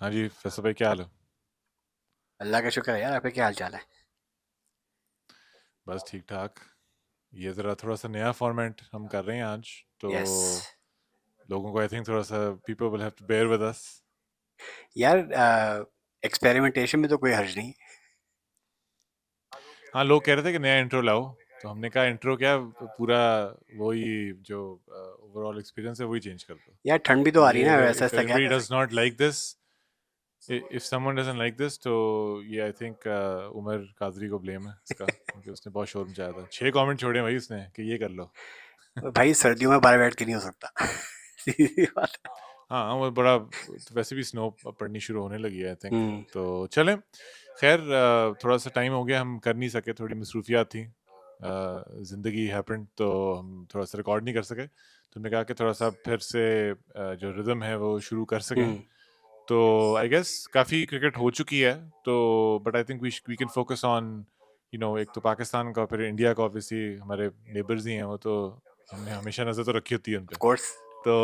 हाँ जी, फैसल भाई, क्या हाल है? अल्लाह का शुक्र है यार। आपके क्या हाल चाल है? बस ठीक ठाक। ये ज़रा थोड़ा सा नया फॉर्मेट हम कर रहे हैं आज, तो यस। लोगों को आई थिंक थोड़ा सा people will have to bear with us. यार एक्सपेरिमेंटेशन में तो कोई हर्ज नहीं। हाँ, लोग कह रहे थे कि नया इंट्रो लाओ, तो हमने कहा इंट्रो क्या, पूरा वही जो ओवरऑल एक्सपीरियंस है वही चेंज कर दो। यार ठंड भी तो तो आ रही है ये ना, अगर वैसा इफ ऐसा क्या एनीबडी कर डज सकते नॉट हैं। Like this, if someone doesn't like this, तो ये आई थिंक उमर कादरी को ब्लेम है इसका, क्योंकि उसने बहुत शोर मचाया था। 6 कमेंट छोड़े भाई उसने कि ये कर लो। भाई सर्दियों में बाहर बैठ के नहीं हो सकता। सीधी बात है। हाँ, वो बड़ा तो वैसे भी स्नो पड़नी शुरू होने लगी है आई थिंक। हम्म। तो चलें, खैर थोड़ा सा टाइम हो गया, हम कर नहीं सके, थोड़ी मसरूफियात थी, ज़िंदगी हैपेंड, तो हम थोड़ा सा रिकॉर्ड नहीं कर सके। तो हमने कहा कि थोड़ा सा फिर से जो रिदम है वो शुरू कर सकें। हम्म। तो आई गेस काफ़ी क्रिकेट हो चुकी है, तो but I think we can focus on एक तो पाकिस्तान का, फिर इंडिया का, ऑब्वियसली हमारे नेबर्स ही हैं वो, तो हमने हमेशा नज़र तो रखी होती है उन ऑफ पे। कोर्स। तो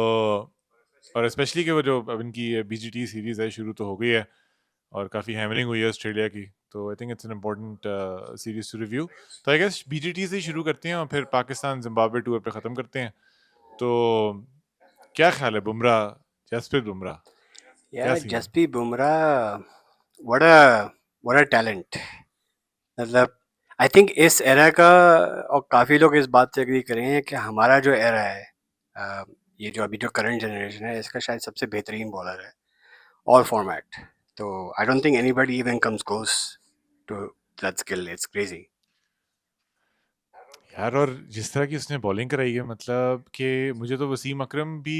और स्पेशली कि वो जो अब इनकी बीजीटी सीरीज है शुरू तो हो गई है, और काफ़ी हैमरिंग हुई है ऑस्ट्रेलिया की, तो I think it's an important series to review. तो आई गेस बीजीटी से ही शुरू करते हैं और फिर पाकिस्तान जिम्बाब्वे टूर पे ख़त्म करते हैं। तो क्या ख्याल है, बुमराह, जसप्रीत बुमराह, क्या यार सीन है? Jasprit Bumrah, what a talent. मतलब आई थिंक इस एरा का, और काफी लोग इस बात से एग्री करेंगे कि हमारा जो एरा है, ये जो अभी जो करंट जनरेशन है, इसका शायद सबसे बेहतरीन बॉलर है ऑल फॉर्मेट। तो I don't think anybody even comes close to that skill. It's crazy. यार, और जिस तरह की उसने बॉलिंग कराई है, मतलब कि मुझे तो वसीम अकरम भी,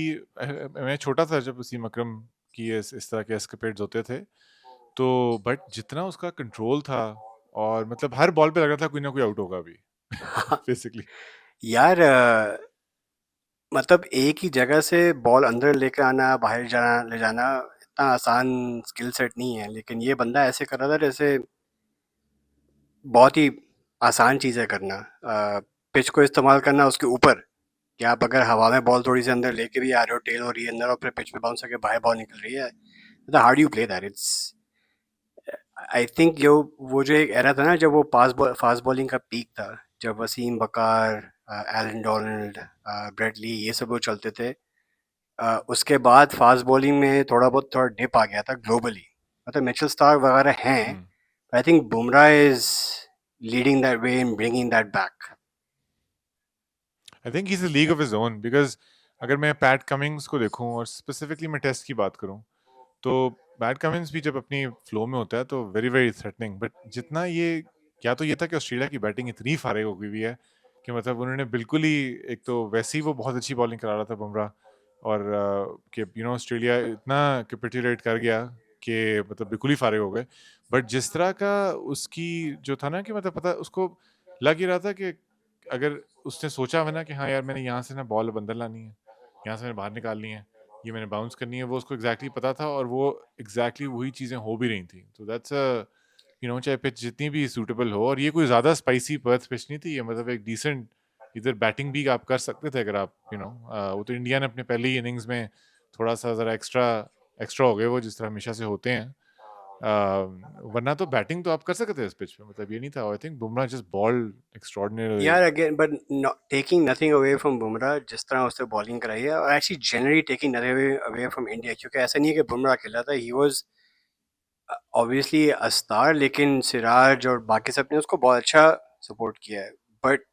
मैं छोटा था जब वसीम अकरम की इस तरह के एस्केपेड्स होते थे, तो बट जितना उसका कंट्रोल था, और मतलब हर बॉल पे लग रहा था कोई ना कोई आउट होगा अभी बेसिकली। यार मतलब एक ही जगह से बॉल अंदर लेकर आना, बाहर जाना, ले जाना इतना आसान स्किल सेट नहीं है, लेकिन ये बंदा ऐसे कर रहा था जैसे बहुत ही आसान चीज़ है करना। पिच को इस्तेमाल करना उसके ऊपर, कि आप अगर हवा में बॉल थोड़ी सी अंदर लेके भी आ रहे हो, टेल हो रही है अंदर, और फिर पिच पे बाउंस करके बाहर बॉल निकल रही है, मतलब how do you play that? It's I think जो वो जो एक एरा था ना, जब वो फास्ट बॉलिंग का पीक था, जब वसीम बकार, एलन डोनाल्ड, ब्रेडली, ये सब वो चलते थे। उसके बाद फास्ट बॉलिंग में थोड़ा डिप आ गया था ग्लोबली। मतलब मिचेल स्टार्क वगैरह हैं, hmm. I think Bumrah is leading that way in bringing that back. I think is a league of his own, because अगर मैं पैट कमिंग्स को देखूं, और स्पेसिफिकली मैं टेस्ट की बात करूं, तो पैट कमिंग्स भी जब अपनी फ्लो में होता है तो वेरी वेरी थ्रेटनिंग, बट जितना ये, क्या तो ये था कि ऑस्ट्रेलिया की बैटिंग इतनी फारिग हो गई हुई है कि मतलब उन्होंने बिल्कुल ही, एक तो वैसे ही वो बहुत अच्छी बॉलिंग करा रहा था बुमराह, और कि ऑस्ट्रेलिया इतना कैपिटुलेट कर गया कि मतलब बिल्कुल ही फारिग हो गए। बट जिस तरह का उसकी जो था ना, कि मतलब पता उसको लग ही रहा था कि अगर उसने सोचा हुआ ना कि हाँ यार, मैंने यहाँ से ना बॉल अंदर लानी है, यहाँ से मैंने बाहर निकालनी है, ये मैंने बाउंस करनी है, वो उसको एग्जैक्टली पता था, और वो एग्जैक्टली वही चीज़ें हो भी रही थी। तो दैट्स चाहे पिच जितनी भी सूटेबल हो, और ये कोई ज़्यादा स्पाइसी पर्थ पिच नहीं थी, ये मतलब एक डिसेंट, इधर बैटिंग भी आप कर सकते थे अगर आप वो तो इंडिया ने अपने पहली ही इनिंग्स में थोड़ा सा ज़रा एक्स्ट्रा एक्स्ट्रा हो गए वो, जिस तरह हमेशा से होते हैं। वरना तो बैटिंग तो आप कर सकते थे इस पिच पे, मतलब ये नहीं था। I think Bumrah just ball extraordinary. यार again, but taking nothing away from Bumrah, जिस तरह उसने बॉलिंग कराई है, और actually generally taking nothing away from India, क्योंकि ऐसा नहीं है कि बुमराह अकेला था। He was obviously a star, लेकिन सिराज और बाकी सब ने उसको बहुत अच्छा सपोर्ट किया है। बट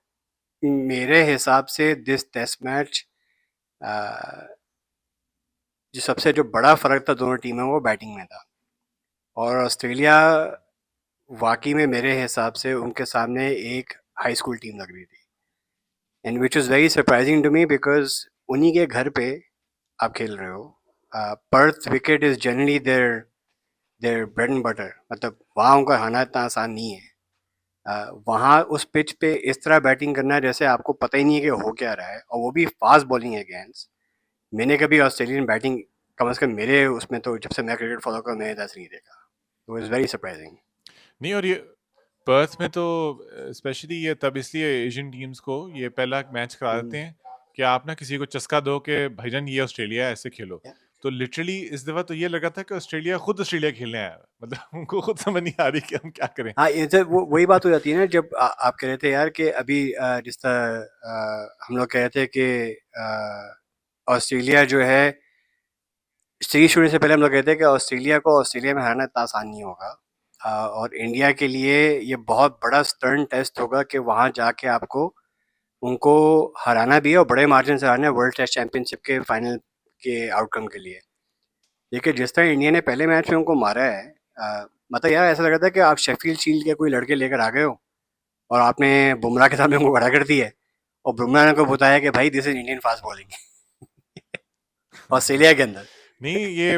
मेरे हिसाब से दिस टेस्ट मैच, जो सबसे जो बड़ा फर्क था दोनों टीमों में, वो बैटिंग में था। और ऑस्ट्रेलिया वाकई में मेरे हिसाब से उनके सामने एक हाई स्कूल टीम लग रही थी, and which is very surprising to me, because उन्हीं के घर पे आप खेल रहे हो। Perth wicket is generally there there bread and butter, मतलब वहाँ उनका आना इतना आसान नहीं है। वहाँ उस पिच पे इस तरह बैटिंग करना है जैसे आपको पता ही नहीं है कि हो क्या रहा है, और वो भी फास्ट बॉलिंग अगेंस्ट। मैंने कभी ऑस्ट्रेलियन बैटिंग, कम से कम मेरे उसमें, तो जब से मैं क्रिकेट फॉलो कर मैंने दस नहीं देखा। तो इट्स वेरी सरप्राइजिंग। नहीं, और ये पर्थ में तो स्पेशली ये तब इसलिए एशियन टीम्स को ये पहला मैच करा देते हैं कि आप ना किसी को चस्का दो कि भाईजान ये ऑस्ट्रेलिया है, ऐसे खेलो। तो लिटरली इस दफा तो ये लगा था कि ऑस्ट्रेलिया खुद ऑस्ट्रेलिया खेलने आया है, मतलब उनको खुद समझ नहीं आ रही कि हम क्या करें। हाँ, ये जब वो वही बात हो जाती है ना, जब आप कह रहे थे यार कि अभी जिस तरह हम लोग कह रहे थे कि ऑस्ट्रेलिया जो है, सीरीज शुरू से पहले हम लोग कहते हैं कि ऑस्ट्रेलिया को ऑस्ट्रेलिया में हराना इतना आसान नहीं होगा, और इंडिया के लिए ये बहुत बड़ा स्टर्न टेस्ट होगा कि वहाँ जाके आपको उनको हराना भी है, और बड़े मार्जिन से हराना है वर्ल्ड टेस्ट चैंपियनशिप के फाइनल के आउटकम के लिए। देखिए जिस तरह इंडिया ने पहले मैच में उनको मारा है, मतलब यार ऐसा लग रहा था कि आप शेफील्ड शील्ड के कोई लड़के लेकर आ गए हो और आपने बुमराह के सामने उनको खड़ा कर दिया है, और बुमराह ने को बताया कि भाई this is Indian fast bowling Australia के अंदर। नहीं ये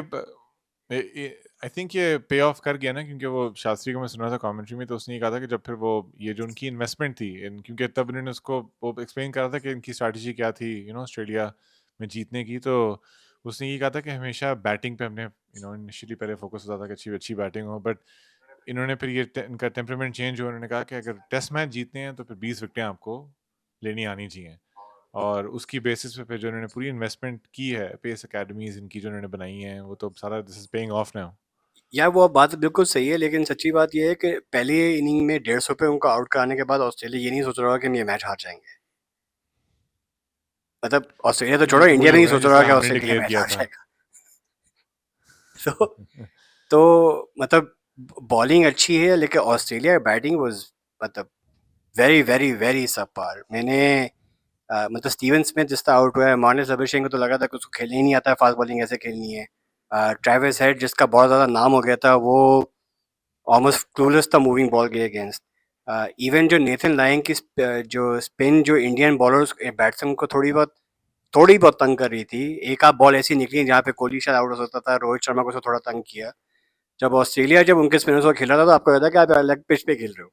आई थिंक ये पे ऑफ कर गया ना, क्योंकि वो शास्त्री को मैं सुना था कमेंट्री में, तो उसने ये कहा था कि जब फिर वो ये जो उनकी इन्वेस्टमेंट थी क्योंकि तब उन्होंने उसको वो एक्सप्लेन करा था कि इनकी स्ट्रैटेजी क्या थी ऑस्ट्रेलिया में जीतने की। तो उसने ये कहा था कि हमेशा बैटिंग पे हमने इनिशियली पहले फोकस होता था कि अच्छी अच्छी बैटिंग हो, बट इन्होंने फिर ये इनका टेम्परामेंट चेंज हुआ। उन्होंने कहा कि अगर टेस्ट मैच जीतने हैं तो फिर 20 विकेटें आपको लेनी आनी चाहिए, और उसकी बेसिस पे फिर जो इन्होंने पूरी इन्वेस्टमेंट की है, पेस एकेडमीज इनकी जो इन्होंने बनाई हैं, वो तो सारा this is paying off now. यार वो बात बिल्कुल सही है, लेकिन सच्ची बात यह है कि पहली इनिंग में 150 पे उनको आउट कराने के बाद ऑस्ट्रेलिया ये नहीं सोच रहा होगा कि हम ये मैच हार जाएंगे। मतलब ऑस्ट्रेलिया तो छोड़ो, ये तो इंडिया वही भी नहीं होगा ना सोच जिस रहा तरह होगा कि हमने ऑस्ट्रेलिया ये डिक्लेयर मैच किया हार था। जाएगा। तो तो मतलब बॉलिंग अच्छी है, लेकिन ऑस्ट्रेलिया बैटिंग वाज मतलब वेरी वेरी वेरी सबपार। मैंने मतलब स्टीवन स्मिथ जिस तरह आउट हुआ है, मार्नस अभिषेक को तो लगा था कि उसको खेलने ही नहीं आता है, फास्ट बॉलिंग ऐसे खेलनी है। ट्रेविस हेड जिसका बहुत ज़्यादा नाम हो गया था, वो ऑलमोस्ट क्लूलेस था मूविंग बॉल के अगेंस्ट। इवन जो नेथन लायन की जो स्पिन जो इंडियन बॉलर्स बैट्समैन को थोड़ी बहुत तंग कर रही थी, एक आध बॉल ऐसी निकली जहाँ पे कोहली शायद आउट हो सकता था, रोहित शर्मा को उसको थोड़ा तंग किया। जब ऑस्ट्रेलिया जब उनके स्पिनर्स को खेला था तो आपको लगा था कि आप अलग पिच पे खेल रहे हो।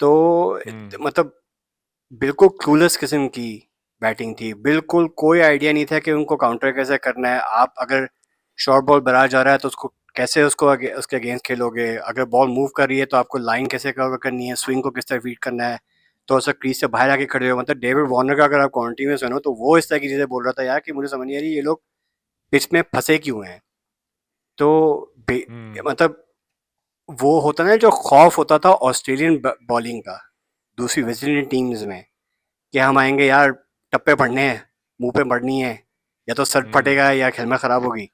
तो हम्म। मतलब बिल्कुल क्लूलेस किस्म की बैटिंग थी, बिल्कुल कोई आइडिया नहीं था कि उनको काउंटर कैसे करना है। आप अगर शॉर्ट बॉल बरा जा रहा है तो उसको कैसे उसके अगेंस्ट खेलोगे, अगर बॉल मूव कर रही है तो आपको लाइन कैसे कवर करनी है, स्विंग को किस तरह फीड करना है, तो ऐसा क्रीज से बाहर आके खड़े हो। मतलब डेविड वार्नर का अगर आप क्वालिटी में सुनो तो वो इस तरह की चीज़ें बोल रहा था यार कि मुझे समझ नहीं आ रही ये लोग पिच में फंसे क्यों हैं। तो हम्म। मतलब वो होता ना जो खौफ होता था ऑस्ट्रेलियन बॉलिंग का दूसरी वेस्टर्न टीम्स में, कि हम आएंगे यार, टप्पे पड़ने हैं, मुंह पे पड़नी है, या तो सर हम्म। फटेगा या खेलना खराब होगी।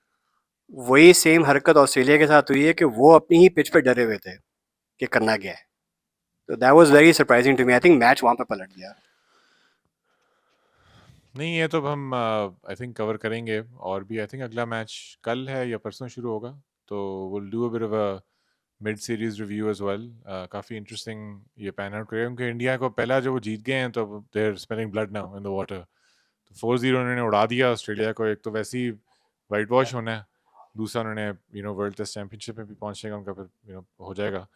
वही सेम हरकत ऑस्ट्रेलिया के साथ हुई है कि वो अपनी ही पिच पे डरे हुए थे कि करना क्या है। तो that was very surprising to me. I think match वहां पे पलट गया। नहीं, ये तो हम आई थिंक कवर करेंगे, और भी आई थिंक अगला मैच कल है या परसों शुरू होगा, तो will do a bit of a mid series review as well. काफ़ी इंटरेस्टिंग ये पैन आउट करेगा, क्योंकि इंडिया को पहला जो वो जीत गए हैं तो they are spelling blood now in the water. तो 4-0 उन्होंने उड़ा दिया ऑस्ट्रेलिया को। एक तो वैसे ही वाइट वॉश होना है, दूसरा उन्होंने वर्ल्ड टेस्ट चैंपियनशिप में भी पहुंचने का उनका फिर हो जाएगा।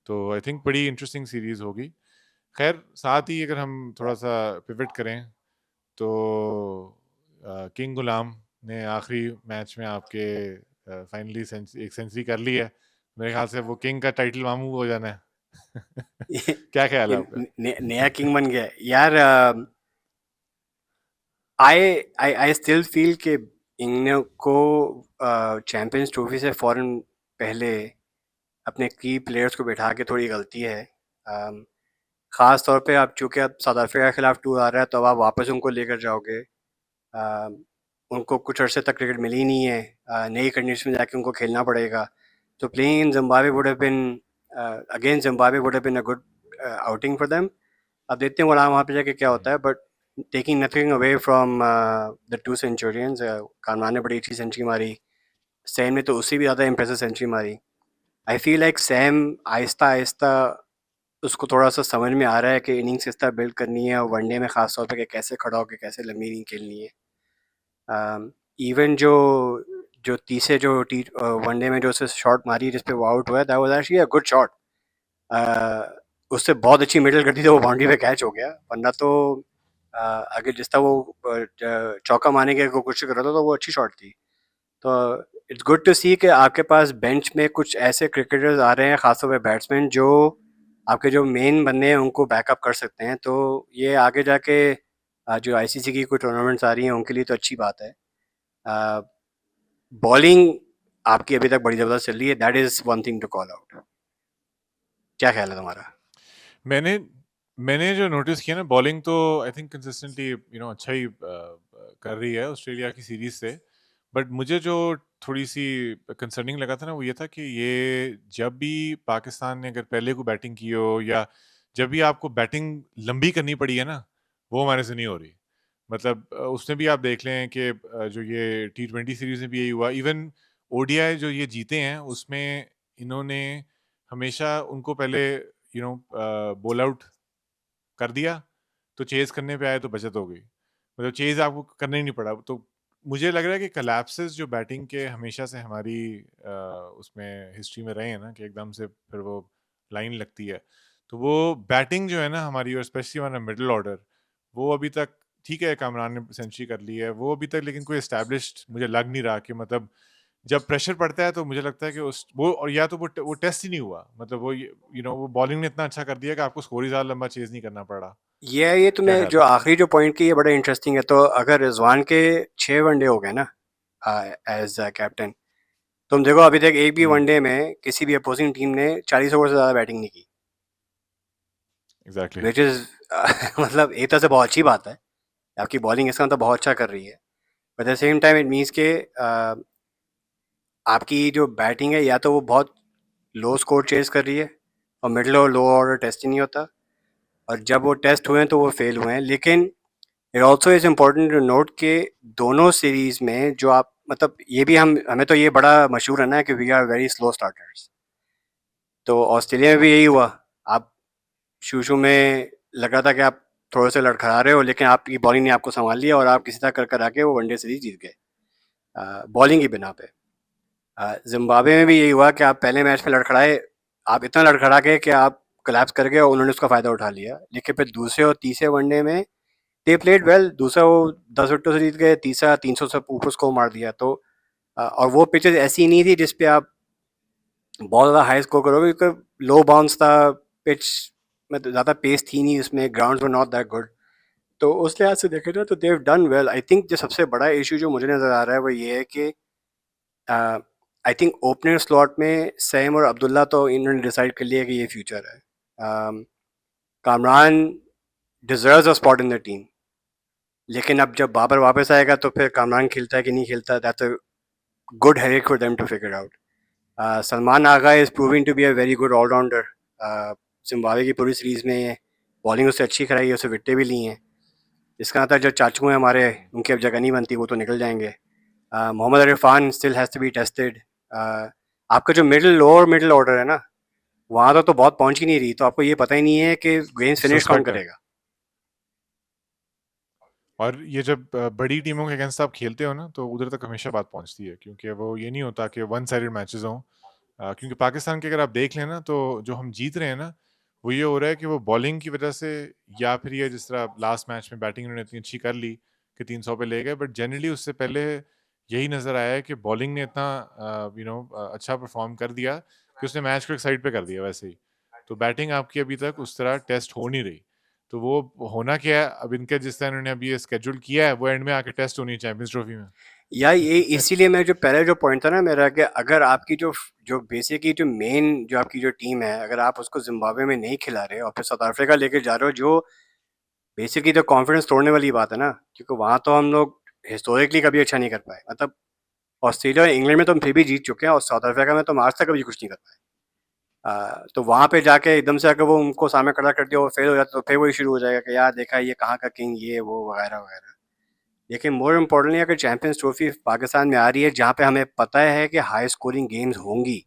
तो आई थिंक बड़ी इंटरेस्टिंग सीरीज होगी। खैर, साथ ही अगर हम थोड़ा सा पिवट करें, तो किंग गुलाम ने आखिरी मैच में आपके फाइनली एक सेंचुरी कर ली है। मेरे ख्याल से वो किंग का टाइटल मामू हो जाना है। ये, क्या ख्याल ये है आपका? नया किंग बन गया यार। आई आई आई स्टिल फील कि इनको चैंपियंस ट्रॉफी से फौरन पहले अपने की प्लेयर्स को बैठा के थोड़ी गलती है। ख़ास तौर पे आप चूँकि अब साउथ अफ्रीका के खिलाफ टूर आ रहा है तो अब आप वापस उनको लेकर जाओगे। अ, उनको कुछ अरसे तक क्रिकेट मिली नहीं है, नई कंडीशन में जाके उनको खेलना पड़ेगा। तो playing in Zimbabwe would have been against Zimbabwe would have been a good outing for them. अब देखते हैं वहाँ वहाँ पे जाके क्या होता है, but taking nothing away from the two centurions. Kamran ने बड़ी अच्छी सेंचुरी मारी, सैम ने तो उससे भी ज़्यादा इम्प्रेसिव सेंचुरी मारी। I feel like Sam Aahista Aahista उसको थोड़ा सा समझ में आ रहा है कि इनिंग्स किस तरह बिल्ड करनी है, और वनडे में खास तौर पे कि कैसे खड़ा होकर कैसे लंबी इनिंग खेलनी है। इवन जो जो तीसरे जो वनडे में जो उसने शॉट मारी जिस पे वो आउट हुआ है, that was actually a good shot. उससे बहुत अच्छी मिडल कर दी तो वो बाउंड्री पे कैच हो गया, वरना तो अगर जिस तरह वो चौका मारने की कोशिश कर रहा था तो वो अच्छी शॉट थी। तो इट्स गुड टू सी कि आपके पास बेंच में कुछ ऐसे क्रिकेटर्स आ रहे हैं, खासतौर पे बैट्समैन जो आपके जो मेन बंदे हैं उनको बैकअप कर सकते हैं। तो ये आगे जाके जो आईसीसी की कोई टूर्नामेंट्स आ रही हैं उनके लिए तो अच्छी बात है। बॉलिंग आपकी अभी तक बड़ी ज़बरदस्त चल रही है, that is one thing to call out. क्या ख्याल है तुम्हारा? मैंने मैंने जो नोटिस किया ना, बॉलिंग तो आई थिंक कंसिस्टेंटली अच्छा ही कर रही है ऑस्ट्रेलिया की सीरीज से। बट मुझे जो थोड़ी सी कंसर्निंग लगा था ना, वो ये था कि ये जब भी पाकिस्तान ने अगर पहले को बैटिंग की हो, या जब भी आपको बैटिंग लंबी करनी पड़ी है ना, वो हमारे से नहीं हो रही। मतलब उसमें भी आप देख लें कि जो ये T20 सीरीज में भी यही हुआ। इवन ओडीआई जो ये जीते हैं उसमें इन्होंने हमेशा उनको पहले बोल आउट कर दिया, तो चेज़ करने पे आए तो बचत हो गई। मतलब चेज़ आपको करना ही नहीं पड़ा। तो मुझे लग रहा है कि कोलैप्सेस जो बैटिंग के हमेशा से हमारी उसमें हिस्ट्री में रहे हैं ना, कि एकदम से फिर वो लाइन लगती है। तो वो बैटिंग जो है ना हमारी, और स्पेशली हमारा मिडल ऑर्डर, वो अभी तक ठीक है, कामरान ने सेंचुरी कर ली है, वो अभी तक लेकिन कोई एस्टैब्लिश्ड मुझे लग नहीं रहा कि मतलब जब प्रेशर पड़ता है तो मुझे लगता है कि उस वो, और या तो वो टेस्ट ही नहीं हुआ। मतलब वो वो बॉलिंग ने इतना अच्छा कर दिया कि आपको स्कोर ही ज़्यादा लंबा चेज़ नहीं करना पड़ा। ये क्या तुमने ख्याल जो है? आखिरी जो पॉइंट की, ये बड़ा इंटरेस्टिंग है। तो अगर रिजवान के 6 वनडे हो गए ना एज कैप्टन, तुम देखो अभी तक एक भी हुँ, वनडे में किसी भी अपोजिंग टीम ने 40 ओवर से ज़्यादा बैटिंग नहीं की, एग्ज़ैक्टली। विच इज़ मतलब एक तरह से बहुत अच्छी बात है। आपकी बॉलिंग इसका मतलब बहुत अच्छा कर रही है, but at the same time it means के आपकी जो बैटिंग है या तो वो बहुत लो स्कोर चेज कर रही है, और मिडल और लो ऑर्डर टेस्ट ही नहीं होता, और जब वो टेस्ट हुए हैं तो वो फेल हुए हैं। लेकिन it also is important to note के दोनों सीरीज में जो आप मतलब ये भी हमें तो ये बड़ा मशहूर है ना कि we are very slow starters. तो ऑस्ट्रेलिया में भी यही हुआ। आप शुरू शुरू में लग रहा था कि आप थोड़े से लड़खड़ा रहे हो, लेकिन आपकी बॉलिंग ने आपको संभाल लिया और आप किसी तरह कर कर आके वो वनडे सीरीज जीत गए बॉलिंग की बिना पे। जिम्बाब्वे में भी यही हुआ कि आप पहले मैच में लड़खड़ाए, आप इतना लड़खड़ा गए कि आप कोलैप्स कर गए और उन्होंने उसका फ़ायदा उठा लिया। लेकिन फिर दूसरे और तीसरे वनडे में दे प्लेड वेल। दूसरा वो 10 विकेटों से जीत गए, तीसरा 300 से ऊपर स्कोर मार दिया। तो और वो पिचेज ऐसी नहीं थी जिसपे आप बहुत ज़्यादा हाई स्कोर करोगे, क्योंकि लो बाउंस था पिच में, तो ज़्यादा पेस थी नहीं उसमें, ground were not that good. तो उस लिहाज से देखे ना तो they've done well. I think जो सबसे बड़ा इशू जो मुझे नज़र आ रहा है वो ये है कि आई थिंक ओपनर स्लॉट में सैम और अब्दुल्ला तो इन्होंने डिसाइड कर लिया कि ये फ्यूचर है। Kamran deserves a spot in the team, लेकिन अब जब बाबर वापस आएगा तो फिर कामरान खेलता है कि नहीं खेलता, that's a good headache for them to figure out. Salman Agha is proving to be a very good allrounder. Zimbabwe की पूरी सीरीज में बॉलिंग उससे अच्छी कराई है, उससे विकेटें भी ली हैं। इसका मतलब जो चाचू हैं हमारे, उनकी अब जगह नहीं बनती, वो तो निकल जाएंगे। Mohammad Irfan still has to be tested. आपका जो मिडिल लोअर मिडिल ऑर्डर है ना, वहाँ तो बहुत पहुँच ही नहीं रही, तो आपको ये पता ही नहीं है कि गेम्स फिनिश कौन सस्पेक्ट है। करेगा। और ये जब बड़ी टीमों के अगेंस्ट आप खेलते हो ना, तो उधर तक हमेशा बात पहुंचती है, क्योंकि वो ये नहीं होता कि वन साइडेड मैचेस हों। क्योंकि पाकिस्तान के अगर आप देख लें ना, तो जो हम जीत रहे हैं ना, वो ये हो रहा है कि वो बॉलिंग की वजह से, या फिर ये जिस तरह लास्ट मैच में बैटिंग उन्होंने इतनी अच्छी कर ली कि 300 पे ले गए। बट जनरली उससे पहले यही नज़र आया है कि बॉलिंग ने इतना अच्छा परफॉर्म कर दिया कि उसने मैच को एक साइड पे कर दिया वैसे ही। तो बैटिंग आपकी अभी तक उस तरह टेस्ट हो नहीं रही। तो वो होना क्या है अब, इनके जिस तरह इन्होंने अभी ये स्केड्यूल किया है, वो एंड में आके टेस्ट होनी है चैंपियंस ट्रॉफी में। या ये इसीलिए मैं जो पहले जो पॉइंट था ना मेरा, कि अगर आपकी जो जो बेसिकली जो मेन जो आपकी जो टीम है, अगर आप उसको जिम्बाब्वे में नहीं खिला रहे और फिर साउथ अफ्रीका लेके जा रहे हो, जो बेसिकली तो कॉन्फिडेंस तोड़ने वाली बात है ना, क्योंकि वहाँ तो हम लोग हिस्टोरिकली कभी अच्छा नहीं कर पाए। मतलब ऑस्ट्रेलिया और इंग्लैंड में तो हम फिर भी जीत चुके हैं, और साउथ अफ्रीका में तो हम आज तक कभी कुछ नहीं कर पाए। तो वहाँ पे जाके एकदम से अगर वो उनको सामने खड़ा कर दिया और फेल हो जाता, तो फिर वही शुरू हो जाएगा कि यार देखा ये कहाँ का किंग, ये वो वगैरह वगैरह। लेकिन मोर इम्पोर्टेंटली अगर चैंपियंस ट्रॉफी पाकिस्तान में आ रही है, जहाँ पे हमें पता है कि हाई स्कोरिंग गेम्स होंगी,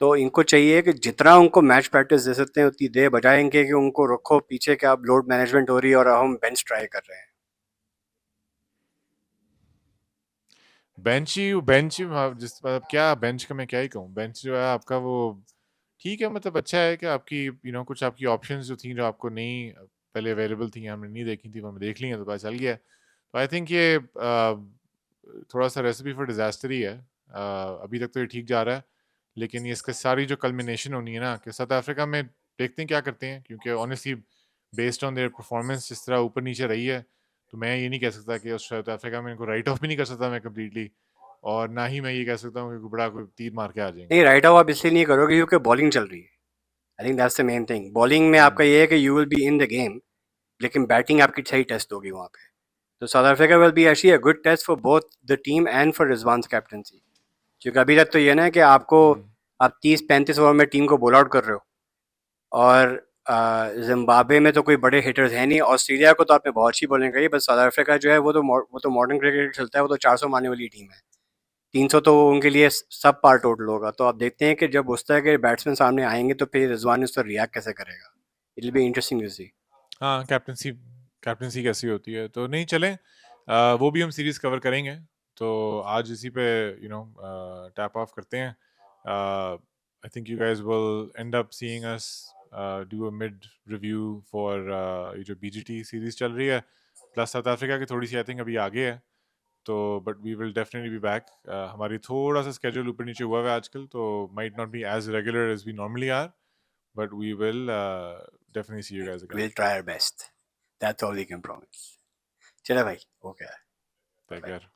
तो इनको चाहिए कि जितना उनको मैच प्रैक्टिस दे सकते हैं उतनी दे, बजाय इनके कि उनको रखो पीछे कि आप लोड मैनेजमेंट हो रही है और हम बेंच ट्राई कर रहे हैं। बेंच जिस मतलब क्या बेंच का मैं क्या ही कहूँ। बेंच जो है आपका वो ठीक है, मतलब अच्छा है कि आपकी कुछ आपकी ऑप्शंस जो थी, जो आपको नहीं पहले अवेलेबल थी, हमने नहीं देखी थी, वो हमें देख ली हैं तो पता चल गया। तो आई थिंक ये थोड़ा सा रेसिपी फॉर डिजास्टर ही है। अभी तक तो ये ठीक जा रहा है, लेकिन ये इसका सारी जो कल्मिनेशन होनी है ना, कि साउथ अफ्रीका में देखते हैं क्या करते हैं, क्योंकि honestly based on their performance जिस तरह ऊपर नीचे रही है, तो मैं ये नहीं कह सकता कि साउथ अफ्रीका में इनको राइट ऑफ भी नहीं कर सकता मैं कम्प्लीटली। और ना ही मैं ये कह सकता हूँ कि बड़ा कोई तीर मार के आ जाएंगे। नहीं, राइट ऑफ आप इसलिए नहीं करोगे क्योंकि बॉलिंग चल रही है। I think that's the main thing. Bowling में आपका ये है कि you will be in the game, लेकिन बैटिंग आपकी सही टेस्ट होगी वहाँ पे। तो South Africa will be actually a good test for both the team and for Rizwan's captaincy. क्योंकि अभी तक तो ये ना कि आपको, आप 30-35 ओवर में टीम को बॉल आउट कर रहे हो, और जिम्बाब्वे में तो कोई बड़े हिटर्स हैं नहीं। ऑस्ट्रेलिया को तो आपने बहुत अच्छी बॉलिंग करी, बस साउथ अफ्रीका जो है वो तो मॉडर्न क्रिकेट खेलता है, वो तो 400 मारने वाली टीम है। 300 तो उनके लिए सब पार टोटल होगा। तो आप देखते हैं कि जब उस तरह के बैट्समैन सामने आएंगे तो फिर रिजवान उस पर रिएक्ट कैसे करेगा। It will be interesting to see. हाँ, कैप्टनसी कैप्टनसी कैसी होती है, तो नहीं चलें, वो भी हम सीरीज कवर करेंगे। तो आज इसी पे टैप ऑफ करते हैं। I think you guys will and up seeing us do a mid review for ये जो बीजीटी सीरीज चल रही है, प्लस साउथ अफ्रीका की थोड़ी सी आई थिंक अभी आगे है। तो but we will definitely be back. हमारी थोड़ा सा स्केड्यूल ऊपर नीचे हुआ है आजकल, तो might not be as regular as we normally are, but we will definitely see you guys again. Will try our best, that's all we can promise. चलो भाई, ओके, टेक बाय। केयर।